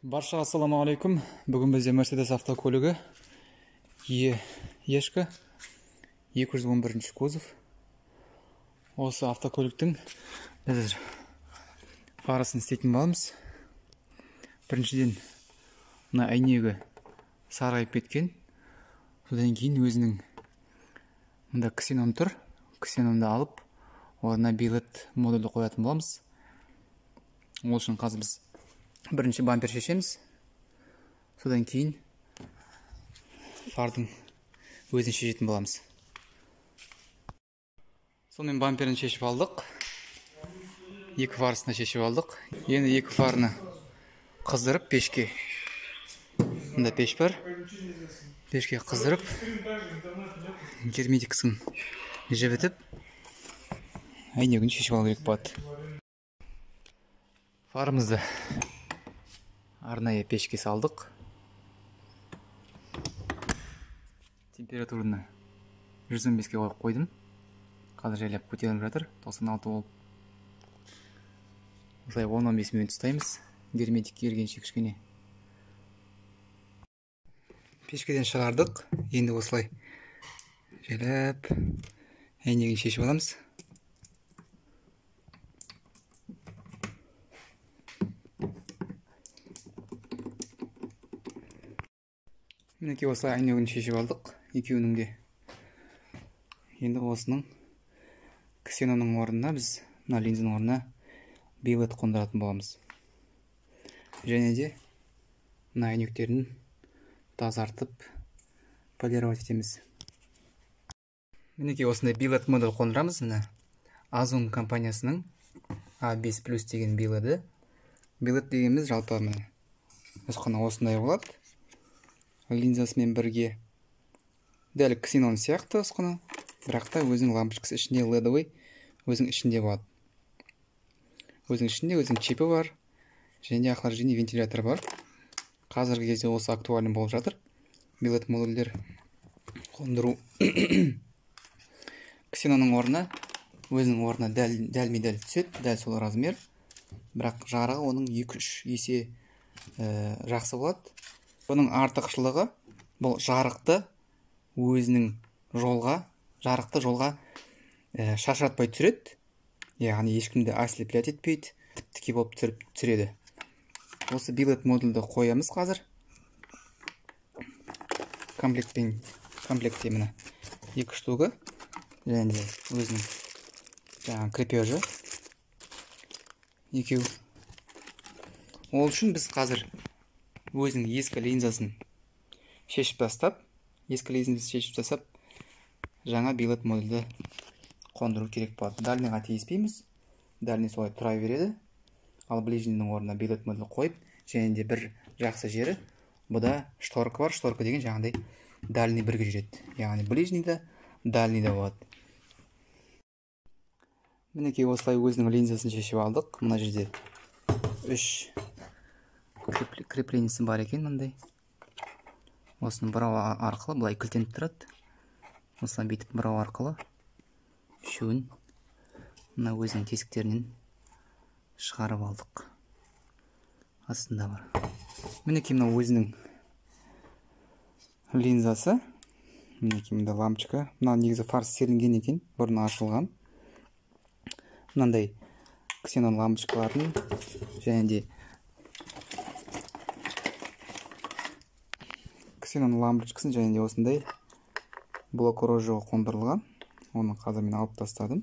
Баршаға ассалаумағалейкум. Бүгін бізде Мерседес автокөлігі ешкі 211 кузов. Осы автокөліктің біз фарасын істейтін боламыз. Біріншіден мына әйнегі сарғайып кеткен. Содан кейін өзінің мында ксенон тұр. Ксенонды алып, орнына билет модульді қоятын боламыз. Ол үшін қазір біз бірінші бампер шешеміз. Содан кейін фардың өзін шешетін боламыз. Сонымен бамперін шешіп алдық. Екі фарысына шешіп алдық. Енді екі фарыны қыздырып пешке. Мында пеш бар. Пешке қыздырып герметикасын жібітіп әйнегін шешіп алу керек болады. Фарымызды арнайы пешке салдық. Температураны 115-ке қойдым. Қазір жайлап көтеріліп жатыр. 96 болып. Осылай 10-15 минут ұстаймыз. Герметик кергенше кішкене. Пешкеден шығардық. Енді осылай жайлап әйнегін шешіп аламыз. Мінекей осылай әйнегін шешіп алдық. Екеуінің де. Енді осының ксенонның орнына біз мына линзаның орнына билет қондыратын боламыз. Және де мына әйнектерін тазартып полировать етеміз. Мінекей осындай билет модуль қондырамыз. Мына Ozon компаниясының A5+ деген билеті. Билет дегеніміз жалпы міне нұсқаны осындай болады. Линзасымен бірге дәл ксенон сияқты нұсқаны, бірақ та өзінің лампочкасы ішінде ледовый, өзінің ішінде болады. Өзінің ішінде өзінің чипі бар, және охлаждение вентилятор бар. Қазіргі кезде осы актуальны болып жатыр. Билет модульдер қондыру. Ксенонның орнына, өзінің орнына дәлме-дәл түседі, дәл сол размер. Бірақ жарығы оның 2-3 есе жақсы болады. Бұның артықшылығы бұл жарықты өзінің жарықты жолға шашыратпай түсіреді. Яғни ешкімді ослеплять етпейді, тіп-тіке болып түсіреді. Осы билет модульді қоямыз қазір. Комплектте міне 2 штугы. Және өзінің жаңағы крепежі. Екеу. Ол үшін біз қазір өзінің ескі линзасын шешіп тастап, жаңа билет модульді қондыру керек болады. Дальныйға тиіспейміз. Дальный солай тұра береді. Ал ближнийдің орнына билет модуль қойып, және де бір жақсы жері, бұда шторка бар. Шторка деген жаңағыдай дальный бірге жүреді. Яғни ближнийда, дальнийда болады. Мінекей осылай өзінің линзасын шешіп алдық. Мына жерде 3 креплениясы бар екен мындай. Осының бұрау арқылы бұлай кілтеніп тұрады. Осылай бүйтіп бұрау арқылы үшеуін мына өзінің тесіктерінен шығарып алдық. Астында бар. Мінекей мына өзінің линзасы. Мінекей мында лампочка. Мына негізі фарс серілген екен, бұрын ашылған. Мынандай ксенон лампочкаларын және де ксенон лампочкасын және де осындай блок рожығы қондырылған. Оны қазір мен алып тастадым.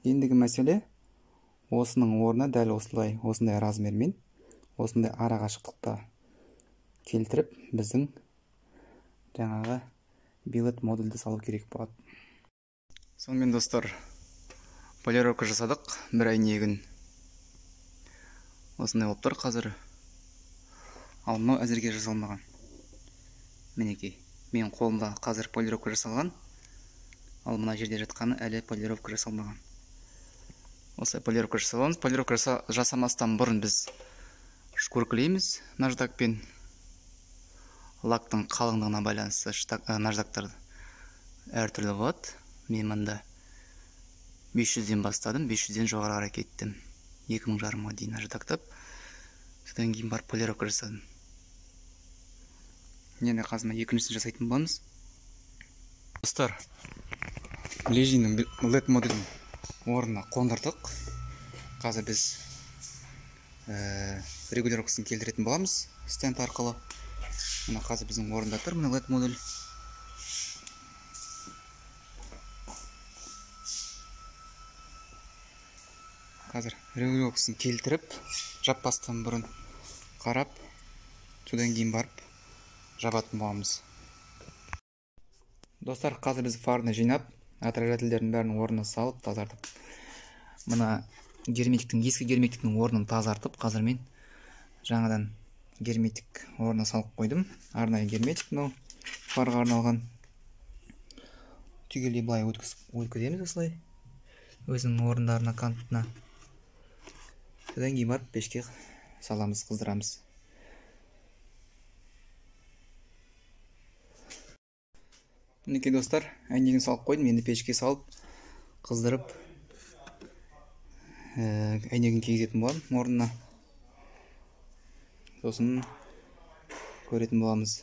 Ендігі мәселе осының орнына дәл осындай размермен, осындай арақашықтықта келтіріп, біздің жаңағы билет модульді салу керек болады. Сонымен достар, полировка жасадық. Бір әйнегін осындай болып тұр қазір. Ал мынау әзірге жасалмаған. Мінекей, менің қолымда қазір полировка жасалған. Ал мына жерде жатқаны әлі полировка жасалмаған. Осылай полировка жасаламыз. Полировка жасамастан бұрын біз шкуркілейміз наждакпен. Лактың қалыңдығына байланысты наждактар әртүрлі болады. Мен мында 500-ден бастадым, 500-ден жоғары қарай кеттім. 2000 жарымға дейін наждактап, содан кейін барып полировка жасадым. Енді қазір екіншісін жасайтын боламыз. Достар, лежинің LED модулін орнына қондырдық. Қазір біз регулировкасын келтіретін боламыз стенд арқылы. Мына қазір біздің орында тұр, мына LED модуль. Қазір регулировкасын келтіріп, жаппастан бұрын қарап, содан кейін барып жабатын боламыз. Достар, қазір біз фараны жинап, отражательдердің бәрін орнына салып, тазартып. Мына ескі герметиктің орнын тазартып, қазір мен жаңадан герметик орнына салып қойдым. Арнайы герметик, мынау фарға арналған. Түгелдей былай өткіземіз осылай. Өзінің орындарына, кантына. Содан кейін барып пешке саламыз, қыздырамыз. Мінекей достар, әйнегін салып қойдым, енді пешке салып, қыздырып, әйнегін кигізетін боламын орнына. Сосын көретін боламыз.